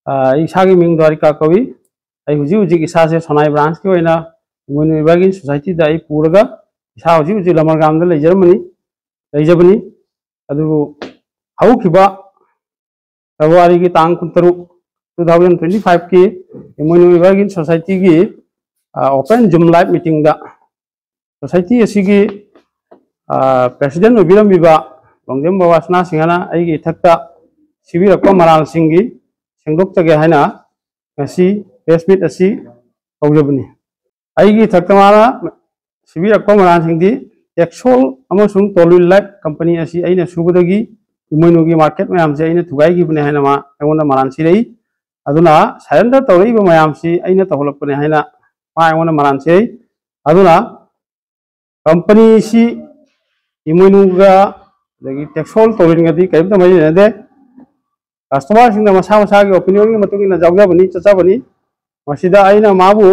इसागी Ming Dwarika कवि आई हुजी हुजी इसा से सोनाई ब्रांच के होइना इमोइनु विभागीन सोसाइटी दा आई पूरगा इसा हुजी हुजी लमरगाम दा लेजरमनी लेजबनी अदु हौखिबा फेब्रुआरी की तांग 2025 की इमोइनु विभागीन सोसाइटी की ओपन जूम लाइव मीटिंग दा सोसाइटी असिगी प्रेसिडेंट उबिरमबिबा लोंगजेम बावासना सिंहना आइगी इथक्ता सिबिरक्पा मराल सिंगी सेंगदोक्चगे हाइना ngasi press meet asi hojabani aigi thaktamara sibirakpa maran singdi Texol amasung Tolwil Life company asi aina subudagi imoinu gi market mayam se aina thugai gi bune haina ma aigona maran si rei aduna surrender tawrei ba mayam si aina tawlakpane haina ma aigona maran si aduna company si imoinu ga dagi Texol Tolwil ngadi kaimta mai ne customer sing na masa masa की opinion की मतुंगी ना जाऊँगा बनी चचा बनी मसीदा आई ना माबू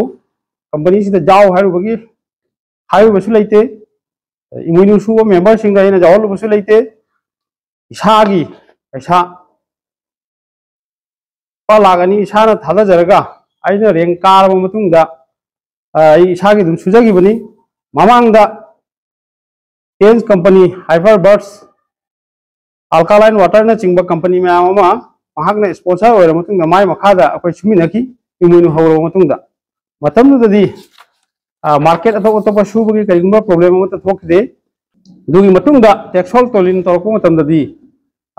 company से जाओ हारू बसु लेते इमुनु सुबह मेंबर सिंग आई ना जाओ बसु लेते इसागी ऐसा पालागनी इसा ना थाला जरगा आई ना रेंग कार मतुंगा इसागी दुम सुजागी बनी मामांगा केन्स कंपनी हाइपरबर्ड्स अल्कालाइन वाटर ना चिंबा कंपनी में आमा महागना sponsor होइरा मतुंगा my मखादा अखोय सुमिनकी इमुनु हौरो मतुंगा मतमदुदि market Atop सुबगी करिगुंबा problem अमत थोकदे दुगी मतुंगा टेक्सोल तोलिन तोरको मतमददि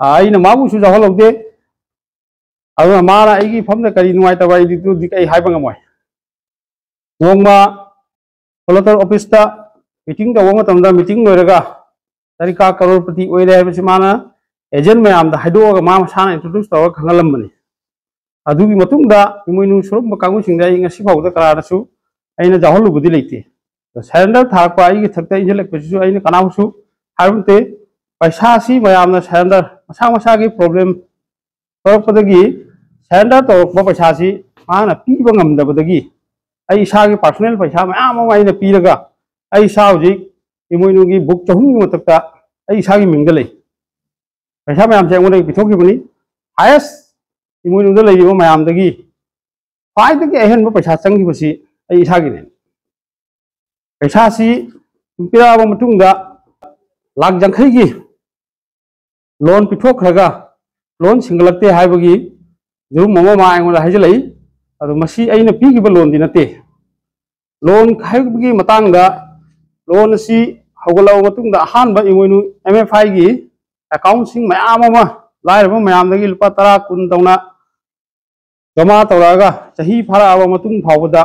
आइना माबु सु जाहलौदे अदुना मारा आइगी फमदा करि नुवाइतबा इदितु दिकै हाइबा ngमय नोंगमा कलेक्टर ऑफिस ता मीटिंग तव मतमदा मीटिंग लोरगा तारिका करोड़पति ओइरे हाइबसि माना एजेंट मैम हाइदोगा मा मसाना इंट्रोड्यूस तौर खंगलमबनी अदुगी मतुंगदा इमोइनु सुरुम कांगु सिंगदा ngasi फाउदा करारसु आइना जाहलुबुदि लेते सरेंडर थारपा आइगी थक्ता इंजलकपसु आइना कनावसु हाइबते पैसा सि मयामना सरेंडर मसा मसा की प्रॉब्लम तौरपदगी सरेंडर तौरप पैसा सि माना पीबा ngamdabadagi ai isaगी पर्सनल पैसा मयाम आइना पीरगा ai सा हुजी इमोइनु की बुक चहुंगी मतक्ता ai isaगी मिंगदा ले पैसा मैम से अंगों पिथोखिबनी हायेस्ट इमुनुदा लेइबो मैमदगी फाइदगी अहेनबो पैसा चंगिबसी आई इसागिने पैसा सी पिराबो मतुंगा लाख जंखैगी लोन पिथोखरगा लोन सिंगलक्ते हाइबगी जुरुम ममा मा अंगों हाइजलै अदो मसी आइना पीगिबो लोन दि नते लोन खाइबगी मतंगा लोन सी हौगलाव मतुंगा अहानबा इमुनु MFI गी अकाउंट सिंग मैम लाइरब मैम लुपा 10 कुन तौना जमा तौरगा चाही फाराब फाउबदा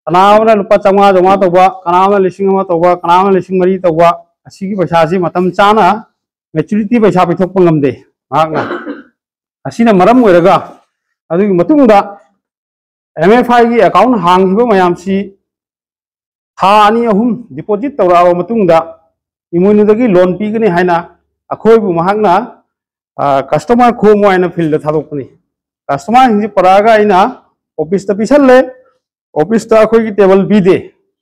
कनावना लुपा 500 जमा तौब कनावना 1000 तौब कनावना 2,000 तौब असिगी पैसा से मतम चाना मैच्योरिटी पैसा पिथोप ngamde मागना असिना मरम ओइरगा अदुगी मतुंगदा MFI गी अकाउंट हांगिबो मैम सी था 2-3 डिपॉजिट तौराबो मतुंगदा इमुनुदगी लोन पीगनी हाइना अखोइबु महागना कस्टमर खोमो आइना फील्ड थादोकनी कस्टमर हिंजी परागा आइना ऑफिस ता पिसले ऑफिस ता अखोइगी टेबल पीदे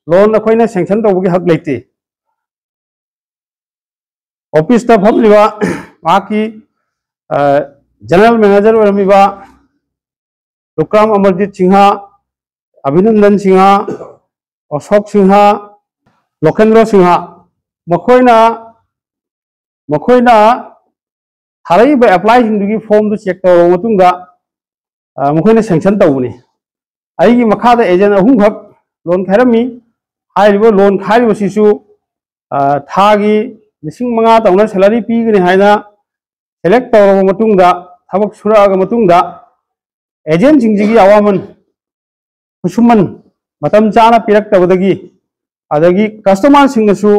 लोन अखोइना सैंक्शन तौबगी हक लेते ऑफिस ता फमलिबा माकी जनरल मैनेजर ओरमिबा लुक्राम अमरजीत सिंह अभिनंदन सिंह अशोक सिंह लोकेंद्र सिंह मखोइना थारैब एप्लाई हिंदुगी फॉर्म दु चेक तौर मतुंगा मखोइना सैंक्शन तौबनी आइगी मखादा एजेंट अहुम खक लोन खाइरमी हाइरिबो लोन खाइरिबसिसु थागी 5,000 तौना सैलरी पीगनी हाइना सेलेक्ट तौर मतुंगा थबक सुरागा मतुंगा एजेंट सिंजिगी अवामन खुसुमन मतम चाना पिरक्तबदगी अदगी कस्टमर सिंगसु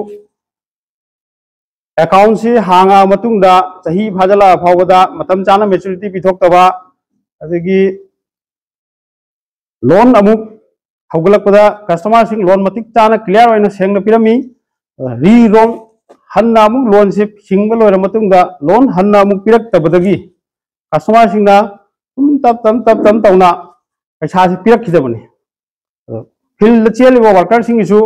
अकाउंट से हांगा मतुंगदा चाही फाजला फावदा मतम चाना मैच्योरिटी पिथोक्तबा अदगी लोन अमुक हौगलकपदा कस्टमर सिंग लोन मतिक चाना क्लियर ओइना सेंगना पिरमी री रोंग हन्ना अमुक लोन से सिंगल लोइर मतुंगदा लोन हन्ना अमुक पिरक्तबदगी कस्टमर सिंगना तम तौना पैसा से पिरक्खिदबनी फील्ड चेलिबो वर्कर सिंगिसु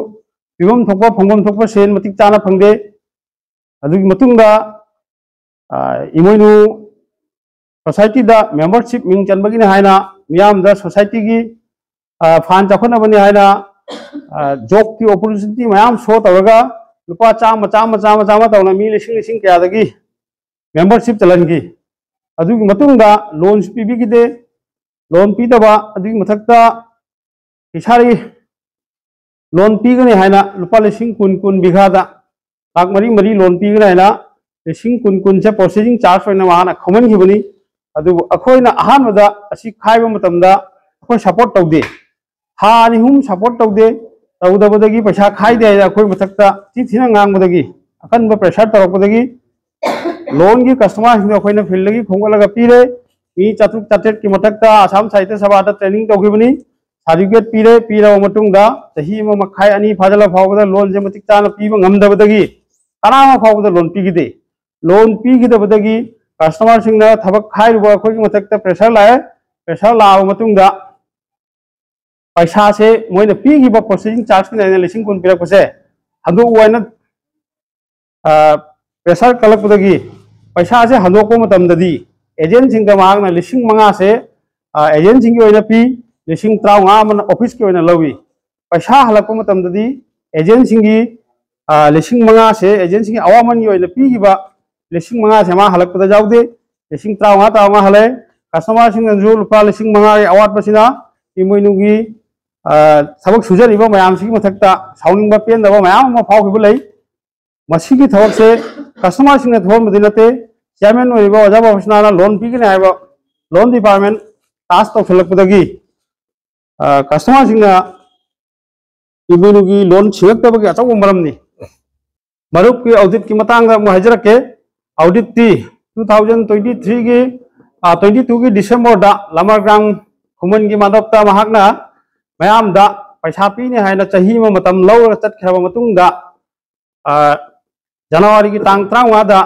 पिबम थोकपा फंगम थोकपा सेन मतिक चाना फंगदे अदुगी मतुंगा इमोइनु सोसाइटी दा मेंबरशिप मिंग चनबगिने हाइना मियाम दा सोसाइटी की फान चाखनबनी हाइना जॉब की अपॉर्चुनिटी मैम शो तौरगा लुपा चाम तौना मी लिसिंग लिसिंग कयादगी मेंबरशिप चलनगी अदुगी मतुंगा लोन पीबीगिदे लोन पीदबा अदुगी मथक्ता इसारी लोन पीगने हाइना लुपा लिसिंग कुन कुन बिघादा लाख मरी मरी लोन पीगने हाइना लिसिंग कुन कुन से प्रोसेसिंग चार्ज होना माना खमनगिबनी अदुबु अखोइना अहानबदा असि खाइबा मतमदा अखोइ सपोर्ट तौदे हा अनिहुम सपोर्ट तौदे तौदबदगी पैसा खाइदे अखोइ मथक्ता थिथिना ngangbदगी अकनबा प्रेशर तौरकदगी लोन की कस्टमर सिंह अखोइना फिल्डगी खोंगलगा पीरे मी चातुक चाटेट की मथक्ता आसाम साहित्य सभादा ट्रेनिंग तौगिबनी सर्टिफिकेट पीरे पीरबा मतुंगदा चही अमा मखाइ अनि फाजला फावदा लोन जे मतिक चाना पीबा ngamdabadagi कनामा फावदा लोन पीगिदे लोन पीगिदबदगी कस्टमर सिंह थबक खाइरुबा अखोइ मथक्ता प्रेशर लाए प्रेशर लाबा मतुंगदा पैसा से मोइना पीगिबा प्रोसेसिंग चार्ज की लिसिंग कुन पिरकपसे हदु वाइना प्रेशर कलकपदगी पैसा से हदोको मतमददी एजेंट सिंह मागना लिसिंग मंगा से एजेंट सिंह की ओइना पी लिसिंग 35 मन ऑफिस की ओइना लवी पैसा हलकपा मतमददी एजेंट सिंह की लिसिंग मंगा से एजेंट सिंह अवामन की ओइना पीगिबा लिसिंग मंगा से मा हलकपदा जाउदे लिसिंग 35 हले कस्टमर सिंह जो लुपा लिसिंग मंगा अवाट बसिना इमोइनुगी सबक सुजरिबा मयाम सिंह मथक्ता साउनिंग पेंदबा मयाम मा फावखिबा लई मसीगी थबक से कस्टमर सिंह थोमदि नते चेयरमैन ओइबा ओजा बाबसना लोन पीगने हाइबा लोन डिपार्टमेंट टास्क तौसलकपदगी कस्टमर सिंह इमोइनुगी लोन सिंगक्तबगी अचौब मरमनी मरुप की ऑडिट की मतंग हाइजरके ऑडिट टी 2023 की 22 की डिसेंबर दा लमरग्राम खुमन की मादपता महाकना मयाम दा पैसा पीने हाइना चही म मतम लौर चटखरबा मतुंगदा जनवरी की तांग 35 दा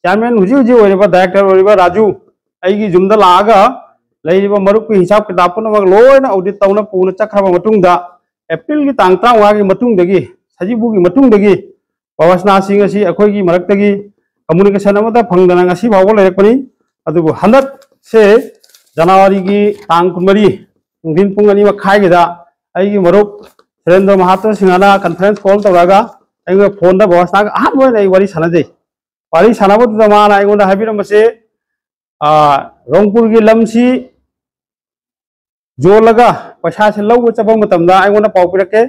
चेयरमैन हुजी हुजी ओइरबा डायरेक्टर ओइरबा राजू आइगी जुमदा लागा लैरिबा मरुप की हिसाब किताब पुनमक लोइना ऑडिट तौना पुना चखरबा मतुंगदा एप्रिल की तांग 35 की मतुंगदगी सजिबु की मतुंगदगी पवसना सिंह असि अखोइगी मरक्तगी कम्युनिकेशन अमदा फंगदना ngasi फावबो लेरकपनी अदुबु हंदक से जनवरी की तांग 19 दिन पुंग अनि मखाइगदा आइगी मरुप सुरेंद्र महातो सिंहना कॉन्फ्रेंस कॉल तौरागा आइगो फोन दा बवसना आहान होय नै वारी सानाजै वारी सानाबो दमाना आइगोंदा हाबिरमसे रोंगपुर की लमसी जोलगा पैसा से लौगो चबा मतमदा आइगोंदा पाउ पिरके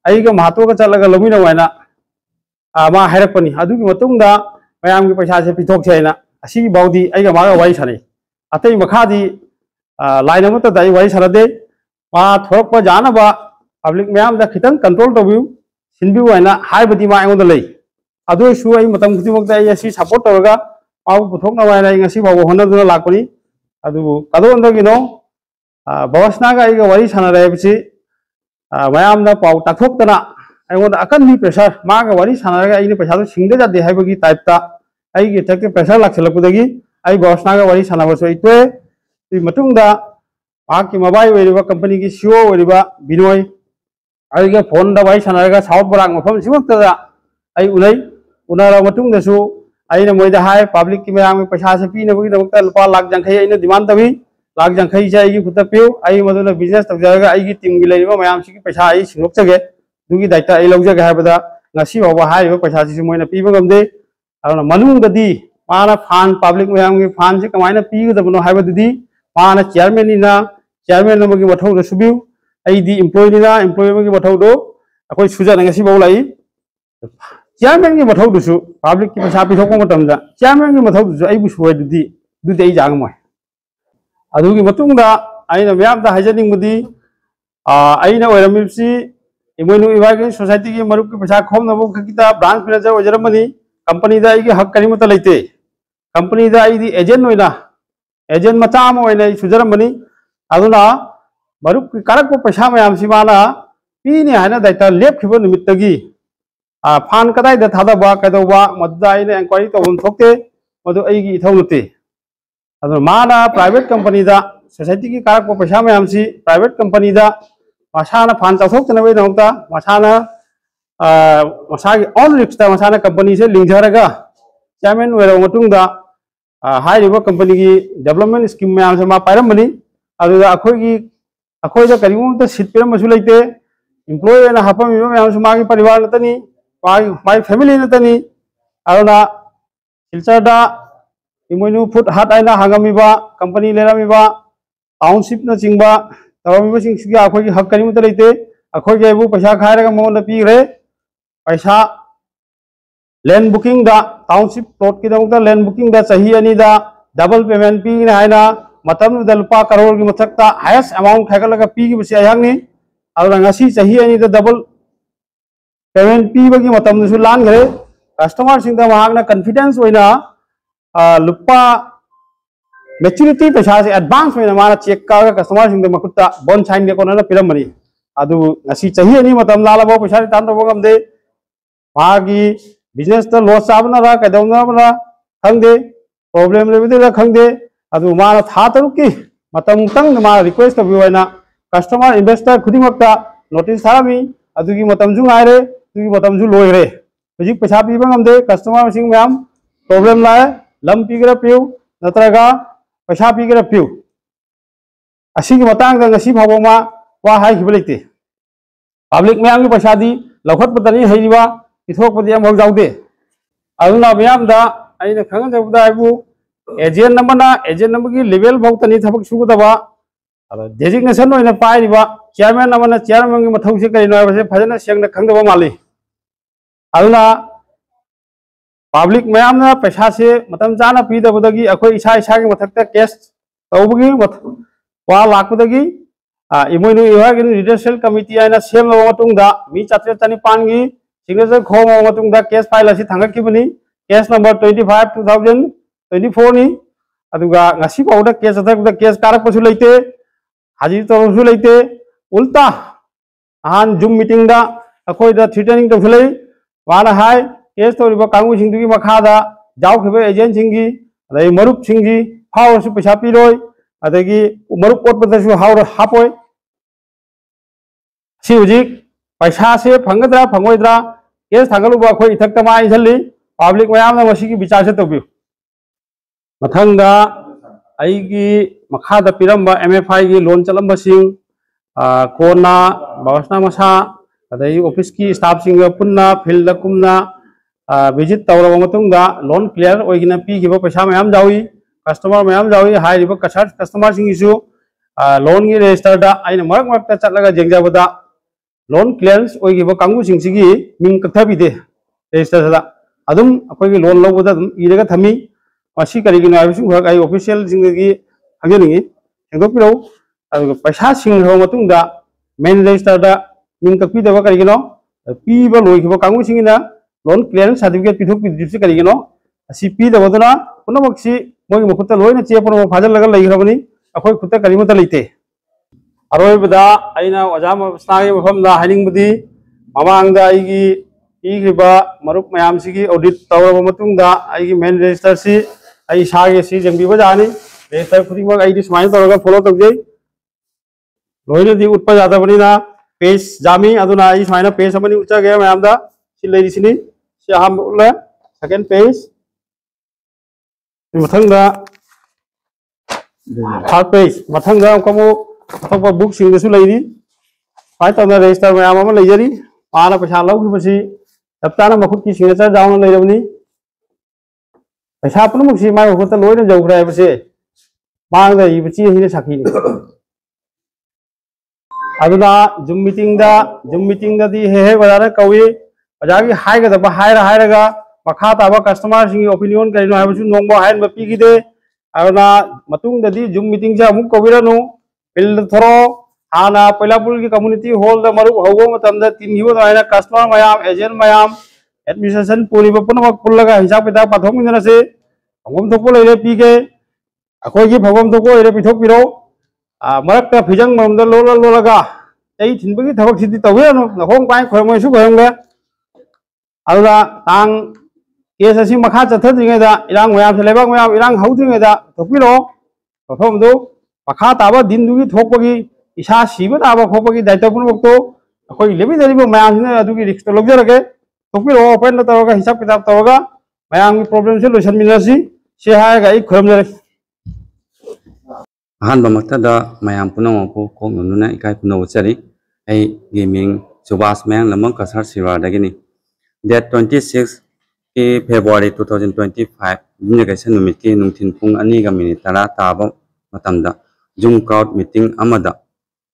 आइगा महातो का चलगा लमिना वाइना मा हाइरकपनी अदुगी मतुंगदा मयाम की पैसा से पिथोक छैना असी बाउदी आइगा मागा वारी सानै अतै मखादी लाइन अमत दाई वारी सानदे मा थोरकपा जानबा पब्लिक मैम दा खितंग कंट्रोल तौबिउ सिनबिउ वाइना हाइबदी मा आइगोंदा लै अदुसु आई मतम खुदिमकता आई असि सपोर्ट तौरगा पाउ पुथोकना वाइना आई ngasi बाबो होनदुना लाकपनी अदुबु कदोंदगिनो बवसनागा आइगा वारी सानरायबसि मैम दा पाउ ताथोक्तना आइगोंदा अकनबी प्रेशर मागा वारी सानरागा आइने पैसा तो सिंगदे जादे हाइबगी टाइपता आइगी थके प्रेशर लाक्सलकपदगी आई बवसनागा वारी सानबसो इतोए मतुंगदा आकी मोबाइल ओइरिबा कंपनी की सीओ ओइरिबा बिनोय आइगा फोन दा वाई सानरागा साउथ बराक मफम सिमक्तदा आई उनै उनारा मतुंगदसु आइना मोइदा हाय पब्लिक की मयाम पैसा से पीनबगी दमक्ता लुपा लाख जंखै आइना डिमांड तबी लाख जंखै से आइगी खुद पिउ आई मदुना बिजनेस तौजागा आइगी टीम की लेरिबा मयाम सिकी पैसा आई सिंगोक्चगे दुगी दायित्व आई लौजगे हायबदा ngasi बाबा हायबा पैसा सिसु मोइना पीबा गमदे आउना मनुंगददी माना फान पब्लिक मयाम की फान से कमाइना पीगदबनो हायबददी माना चेयरमैन निना चेयरमैन अमगी मथौदा सुबिउ आइदी एम्प्लॉय निना एम्प्लॉय अमगी मथौदो अखोइ सुजाना ngasi बाउ लाई चेयरमैन की मथौदुसु पब्लिक की पैसा पिथोकपा मतमदा चेयरमैन की मथौदुसु आइबु सुवैदुदी दुदी आई जागमोय अदुगी मतुंगदा आइना मयाम दा हाइजनिंगबुदी आइना ओइरमिबसि इमोइनु इवागी सोसाइटी की मरुप की पैसा खोमनबो खकिता ब्रांच मैनेजर ओजरमनी कंपनी दा आइगी हक करिमता लैते कंपनी दा आइदी एजेंट ओइना एजेंट मचा अमा ओइना सुजरमनी अदुना मरुप की कारक पैसा मैम सिमाना पीने हाइना दायित्व लेपखिबो निमित्तगी फान कदाई दा थादबा कदौबा मदुदा आइना इंक्वायरी तौबम थोकते मदु आइगी इथौ नते अदु माना प्राइवेट कंपनी दा सोसाइटी की कारक पैसा मैम सि प्राइवेट कंपनी दा मसाना फान तौथोक्तनबे दमक्ता मसाना मसागी ऑन रिस्क दा मसाना कंपनी से लिंजरगा चेयरमैन ओइरबा मतुंगदा कंपनी की डेवलपमेंट स्कीम मैम से पाइरमनी अखोद करीगोम सीट पीरमसु लेते एम्प्लॉय हापमी मैम मागी परिवार नतनी माई फैमिली नतनी सिलचर इमोनु फूड हाट आइना हांगमीबा कंपनी लेरमीबा टाउनशिप न चिंबा तौरमीबसिंग अखोगी हक करीमत लेते अखोगी एबु पैसा खायरगा मोन पीग्रे पैसा लैंड बुकिंग टाउनशिप प्लॉट की लैंड बुकिंग चाही अनी डबल पेमेंट पीने है लुपा करोड़ की मथक हाइस्ट अमाउंट खागल पीबसे अहंगनी चाही अनी डबल पेमेंट पीबी लानग्रे कस्टमर कॉन्फिडेंस लुपा मेच्यूरिटी पैसा से एडवांस माना चेक का कस्टमर मखुद बॉन्ड साइन देकोना पीरमनी चाही अनी लालब पैसा रिटर्न तौबे मागी बिजनेस लॉस चाबना कदौना खंगे प्रॉब्लम लेबदे खंगे माना था तरुक की माना रिक्वेस्ट तौबीना कस्टमर इन्वेस्टर खुद नोटिस थामी गायरे लोरे हजिक पैसा पीब गमदे कस्टमर मैम प्रॉब्लम लाए लम पीगरा पीयू नत्रगा पैसा पीगरा पीयू फावमा वा लेते पब्लिक मैम की पैसा दी लौखटपनी हईबा इथोपदी जाऊदे खंगजबू एजेंट की लेवल भौतनी थबक सुगदब डेजिग्नेशन पाइब चेयरमैन चेयरमैन की मौसे कई फजन सेंग खंगब माली पब्लिक मैम पैसा से चाना पीदबदी इसा की मथक केस तौबगी वा लापदी इमोनु रिडर्सल कमिटी सेम मी 4,900 की सिग्नेचर खोम केस फाइल थांगनी केस नंबर 25/2024 नी केस केस कारपसु लेते हाजिर तौरसु लेते उल्टा अहान जूम मीटिंग अखोद थ्रेटनिंग तौसले माना है केस तौरीब कांगूसिंग मखाद जाऊखिब एजेंट सिंगी मरुप सिंगी फावरसु पैसा पीरोय अदगी मरुप ओटपदसु हापोय सी हुजिक पैसा से फंगद्रा फंगोइद्रा केस थांगलुब अखोई इथक मा इजली पब्लिक मैम की विचार से तौबी मथंग अगी मखाद पीरम MFI की लोन चलम्बसिंग कोना बावसना मसा अदई ऑफिस की स्टाफ सिंग पुन्ना फील्ड कुमना विजिट तौरब मतुंगा लोन क्लियर ओइगिना पीगिबा पैसा मैम जावी कस्टमर मैम जावी हाइरिबा कस्टमर सिंगिसु लोन की रजिस्टर दा आइना मरक मरक चलगा जेंगजाबदा लोन क्लियरेंस ओइगिबा कांगु सिंगसिगी मिंग कथबिदे रजिस्टर दा अदुम अखोइगी लोन लौबदा इरगा थमी मसी करिगिनो आइबसु हक आई ऑफिशियल सिंगगी हंगनिंगी हेंदोपिरो पैसा सिंगहो मतुंगा मेन रजिस्टर दा मिंग कपिदबा करिगिनो पीबा लोइखिबा कांगु सिंगिना लोन क्लियरेंस सर्टिफिकेट पिथुक पिदिसि करिगिनो असि पीदबदुना पुनमक्सी मोइ मखुत्ता लोइना चेपनो फाजलगा लैग्रबनी अखोइ खुत्ता करिमता लेते अरोइबदा आइना ओजाम स्नागे मफमदा हाइनिंगबदी ममांगदा आइगी पीग्रिबा मरुप मयामसिगी ऑडिट तौरब मतुंगदा आइगी मेन रजिस्टर सि आई सागे सि जंगबिबा जानी रजिस्टर खुदिमक आइदी सुमाइन तौरगा फॉलो तौजै लोइना दी उत्पा जादबनीना पेज जामी अदुना आई सुमाइना पेज अमनी उच्चा गया मयामदा सि लेरिसिनी सि अहम उल्ला सेकंड पेज मथंगदा थर्ड पेज मथंगदा कमो अतोप बुक सिंगसु लेरी फाइ तौना रजिस्टर मयाम अमा लेजरी पाना पैसा लौगिबसि तप्ताना मखुद की सिग्नेचर जाउन लेरबनी पैसा पुनमुक्सी माइ मखुद लोइना जौग्रा बसे मांगदा इबची हिने साखिनी अदुना जूम मीटिंग दी हे बजाना कौई बजागी हाइगदब हाइरगा मखा ताबा कस्टमर सिंगी ओपिनियन करिनो हाइबसु नोंबो हाइन पीगिदे अदुना मतुंगददी जूम मीटिंग से अमुक कौबिरनु फील्ड थरो हाना पैलापुल की कम्युनिटी हॉल दा मरुप हौगो मतमदा तिनगिबो दायना कस्टमर मयाम एजेंट मयाम एडमिनिस्ट्रेशन पुलिबो पुनमक पुल्लगा हिसाब किताब पाथोमिनसे भगम थोपो लेरे पीगे अखोगी भगम थोपो लेरे पिथोक पिरो मरक फिजंग मरमदा लोलगा तई थिनबगी थबक सिद्धि तौबेनु नखोंग पाइ खोयमोइसु खोयमगा अदुदा तांग केस असि मखा चथद्रिङैदा इरांग मयाम से लेबाक मयाम इरांग हौद्रिङैदा थोपिरो मफमदो मखा ताबा दिनदुगी थोकपगी इसा सिबा ताबा खोपगी दायित्वपुनमक्तो अखोई लेबिदरिबो मयामसिना अदुगी रिस्क तो लौजरगे थोपिरो ओपन तौरगा हिसाब किताब तौरगा मयाम की प्रॉब्लम से लोइसनमिनसि से हायगा आई खुरमजरे अहमद मैम पुनमु कोंगनुना इकाई पुनवचरी गेमिंग सुभाष मैंग लमंग कसर सिवारदगिनी डेट 26 की फेब्रुआरी 2025 यूनिकेशन नुमित की नुंथिन पुंग अनी गा मिनिट 10 ताब मतमदा zoom crowd meeting अमदा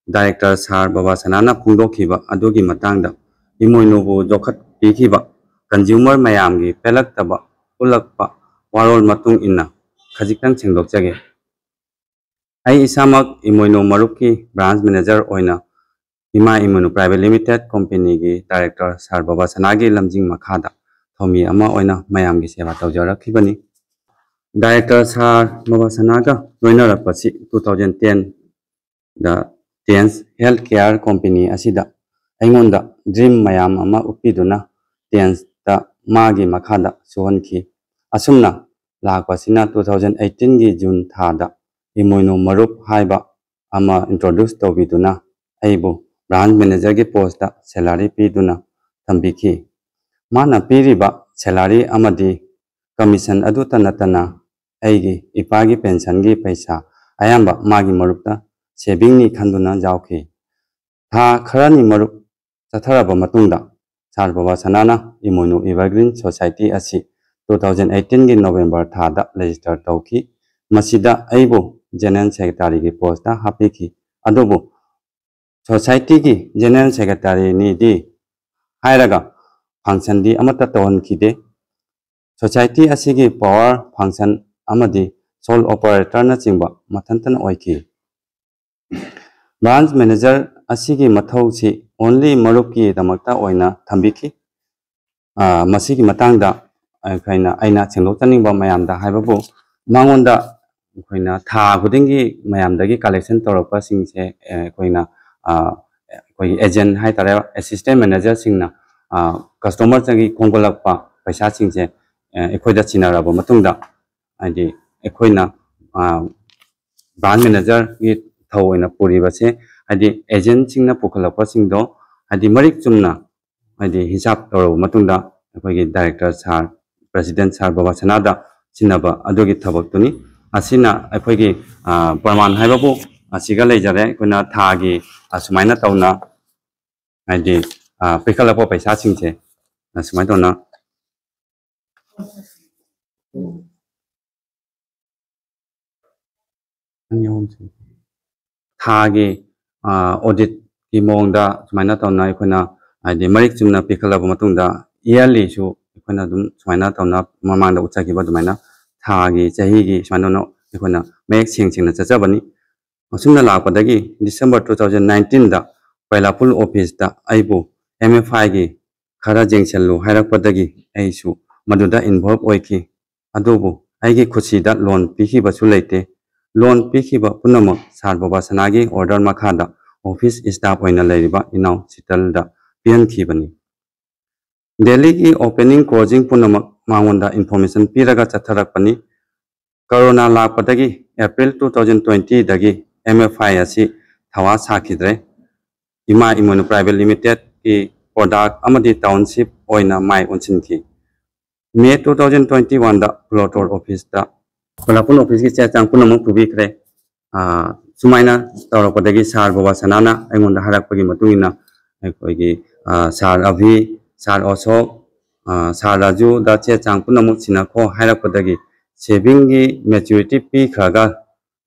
director sir बाबा सनाना फोंदोखिबा अदुगी मतंगदा इमोइनुबु जोखत पीखिबा कंज्यूमर मैम की पेलक्तबा उलक्पा वारोल मतुंग इन्ना खजिक्तंग सेंगदोकजगे आई इसामक इमोइनो मरुप की ब्रांच मैनेजर ओइना इमा इमोइनो प्राइवेट लिमिटेड कंपनी की डायरेक्टर सार बाबा सनागी लमजिंग मखादा थोमी अमा ओइना मयाम की सेवा तौजरखिबनी डायरेक्टर सार बाबा सनागा लोइनरपसी 2010 द टेंस हेल्थ केयर कंपनी असिदा अइंगोंदा ड्रीम मयाम अमा उपिदुना टेंस द मागी मखादा सुहनखी असुमना लाकपसिना 2018 की जून थादा इमोइनो मरुप हाइबा अमा इंट्रोड्यूस तौबिदुना अइबु ब्रांच मैनेजर की पोस्ट दा सैलरी पीदुना थंबिखी माना पीरिबा सैलरी अमदी कमीशन अदुता नतना अइगी इपागी पेंशन की पैसा अयाम्बा मागी मरुपता सेविंग नि खंदुना जाउखी था खरानी मरुप चथरबा मतुंगदा सार बाबा सनाना इमोइनो एवरग्रीन सोसाइटी असी 2018 की नवंबर थादा रजिस्टर तौखी मसिदा अइबु जनरल सेक्रेटरी की पोस्ट हापी की अदुबु सोसाइटी की जनरल सेक्रेटरी नीदी हायरगा फंक्शन दी अमत तोहन खिदे सोसाइटी असी की पावर फंक्शन अमदी सोल ऑपरेटर न चिंबा मथंतन ओइकी ब्रांच मैनेजर असी की मथौसी ओनली मरुप की दमकता ओइना थंबिकी मसी की मतांगदा अइना सेंदोक्तनिंबा मयामदा हायबबु मांगोंदा अखोइना था खुदिंगी मयामदगी कलेक्शन तौरपा सिंगसे अखोइना अखोइ एजेंट हाय तारे असिस्टेंट मैनेजर सिंगना कस्टमर चंगी खोंगलकपा पैसा सिंगसे अखोइदा चिनारबा मतुंगदा आदि अखोइना ब्रांच मैनेजर की थौइना पुरिबसे आदि एजेंट सिंगना पुखलकपा सिंगदो आदि मरिक चुमना आदि हिसाब तौरबा मतुंगदा अखोइगी डायरेक्टर सार प्रेसिडेंट सार बाबा सनादा चिनाबा अदुगी थबक्तुनी असिना अखोइगी प्रमाण हाइबाबु असिगा लेजरे अखोइना थागी असुमाइना तौना आदि पिखलपा पैसा सिंगसे असुमाइ तौना थागी ऑडिट की मोंगदा सुमाइना तौना अखोइना आदि मरिक चुमना पिखलपा मतुंगदा ईयरली सु अखोइना दुम सुमाइना तौना ममांगदा उचाखिबा दुमाइना थागी चहीगी सुमाइना अखोइना मेक सिंगसिंगना चचबनी असुमना लापदगी दिसंबर 2019 दा पैलापुल ऑफिस दा आइबु MFI की खरा जेंगसेलु हायरकपदगी आइसु मदुदा इन्वॉल्व ओइकी अदुबु आइगी खुसीदा लोन पिखिबसु लेते लोन पिखिबा पुनमक सार बाबा सनागी ऑर्डर मखादा ऑफिस स्टाफ ओइना लेरिबा इनाउ सिटलदा पियनखिबनी दिल्ली की ओपनिंग क्लोजिंग पुनमक मांगोंदा इन्फॉर्मेशन पीरगा चथरकपनी कोरोना लापदगी अप्रैल 2020 दगी MFI असी थवा साखिद्रे इमा इमोनो प्राइवेट लिमिटेड की प्रोडक्ट अमदी टाउनशिप ओइना माइ उनसिनखी मे 2021 दा फ्लोटर ऑफिस दा कोलापुल ऑफिस की चेचांग पुनमक पुबिखरे सुमाइना तौरपदगी सार बाबा सनाना अइंगोंदा हरकपगी मतुंगिना अखोइगी सार अभी सार अशोक सार राजू दा चेचांग पुनमक सिनाखो हायरकपदगी सेविंग की मैच्योरिटी पीखरगा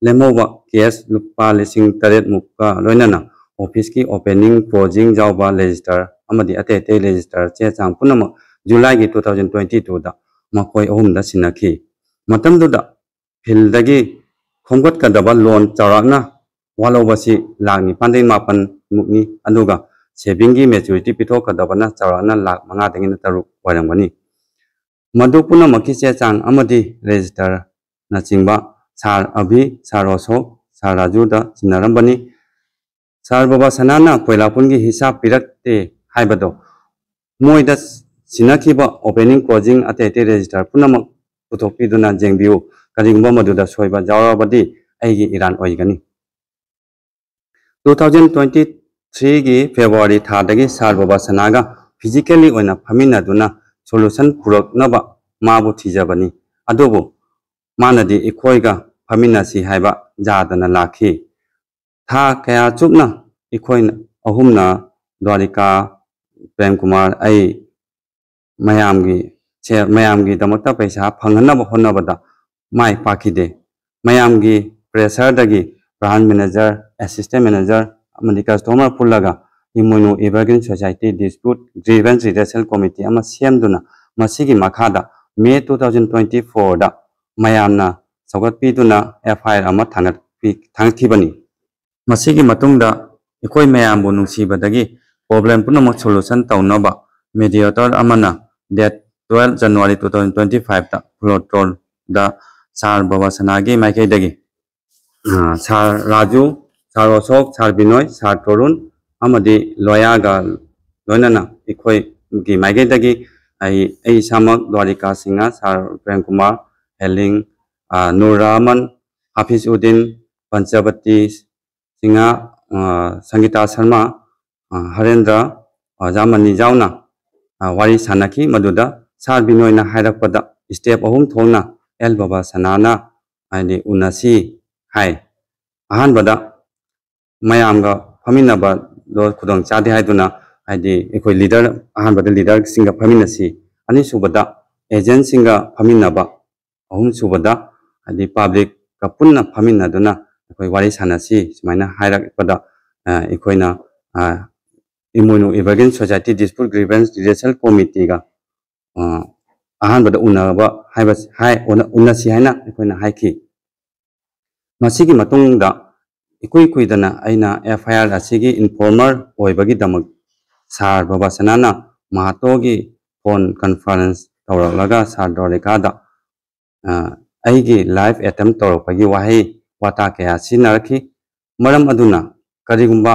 लेमोबा केस लुपा 8,000 मुक्का लोइनना ऑफिस की ओपनिंग क्लोजिंग जाउबा रजिस्टर अमदी अते अते रजिस्टर चेचांग पुनमक जुलाई की 2022 दा मखोय अहुमदा सिनाखी मतमदुदा फिल्डगी खोंगतकदबा लोन चौराकना वालोबसी लाख 9,500 मुक्नी अदुगा सेविंग की मैच्योरिटी पिथोकदबना चौराकना लाख 5,300 वरंगनी मधु पुनमकी चेचांग अमदी रजिस्टर नचिंबा सार अभी सार अशोक सार राजू दा चिनारंबनी सार बाबा सनाना कोइलापुन की हिसाब पिरक्ते हाइबदो मोइदा सिनाखिबा ओपनिंग क्लोजिंग अते अते रजिस्टर पुनमक पुथोकपिदुना जेंबिउ करिगुंबा मधुदा सोइबा जावराबदी आइगी इरान ओइगनी 2023 की फेब्रुआरी थादगी सार बाबा सनागा फिजिकली ओइना फमिनादुना सोल्यूशन पुरकनबा माबु थिजबनी अदुबु मानदी इखोइगा फमिनासी हाइबा जादना लाखी था कया चुपना इखोइन अहुमना द्वारिका प्रेम कुमार आई मयामगी दमकता पैसा फंगनब होनबदा माई पाखिदे मयामगी प्रेशर दगी ब्रांड मैनेजर असिस्टेंट मैनेजर अमदी कस्टमर पुल्लगा Imoinu Evergreen society dispute grievance redressal committee अमा सेमदुना मसिगी मखादा मे 2024 दा मयामना सौगतपीदुना एफआईआर अमा थांगथिबनी मसिगी मतुंगदा इखोइ मयामबु नुंसीबदगी प्रॉब्लम पुनमक सोल्यूशन तौनबा मीडिएटर अमना डेट 12 January 2025 दा फ्लोटोल दा सार बाबा सनागी माइकेदगी सार राजू सार अशोक सार बिनोय सार तरुण अमदी लोयागा लोनना इखोइ गी माइकेदगी आई सामक द्वारिका सिंह सार प्रेम कुमार हेलिंग नूर रहमान हाफिज उद्दीन पंचवती सिंह संगीता शर्मा हरेंद्र जामनी जावना वारी सानकी मदुदा सार बिनोयना हायरकपदा स्टेप अहुम थोंगना एल बाबा सनाना आइदि उनासी हाय अहानबदा मयामगा फमिनबा दो खुदोंग चादे हायदुना आइदि इखोइ लीडर अहानबदा लीडर सिंगा फमिनसी अनि सुबदा एजेंट सिंगा फमिनबा अहुम सुबदा आइदि पब्लिक का पुन्ना फमिनदुना इखोइ वारी सानसी सुमाइना हायरकपदा इखोइना Imoinu Evergreen society dispute grievance redressal committee का अहानबदा उनबा उनसी हाइना इखोइना हाइखी मसिगी मतुंगदा इकुई कुइदना आइना एफआईआर असिगी इन्फॉर्मर ओइबगी दमक सार बाबा सनाना महातोगी फोन कॉन्फ्रेंस तौरलगा सार द्वारिकादा आइगी लाइव अटेम्प्ट तौरपगी वाहै वाता कया सिनारखी मरम अदुना करिगुंबा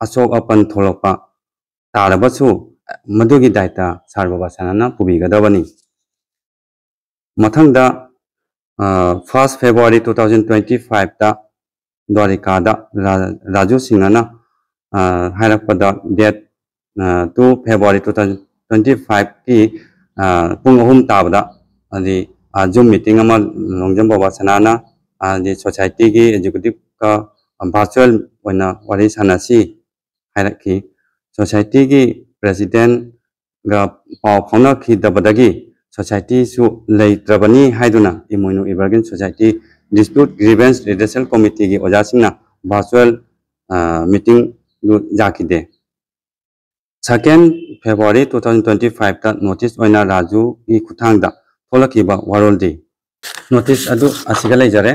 अशोक अपन थोलपा तारबसु मधुगी दायित्व सार बाबा सनाना पुबीगदबनी मथंगदा 1 February 2025 दा द्वारिकादा राजू सिंहना हायरकपदा डेट 2 February 2025 की पुंग अहुम ताबदा अदि जूम मीटिंग अमा लोंगजम बाबा सनाना अदि सोसाइटी की एग्जीक्यूटिव का वर्चुअल ओइना वारी सानासी हायरकी सोसाइटी की प्रेसिडेंट गा पाव फाउना की दबदगी सोसाइटी सु लेत्रबनी हाइदुना Imoinu Evergreen society dispute grievance redressal committee की ओजासिंगना वर्चुअल मीटिंग जाकिदे 2 February 2025 ता नोटिस ओइना राजू की खुथांगदा थोलकिबा वारोलदी नोटिस अदु असिगा लेजरे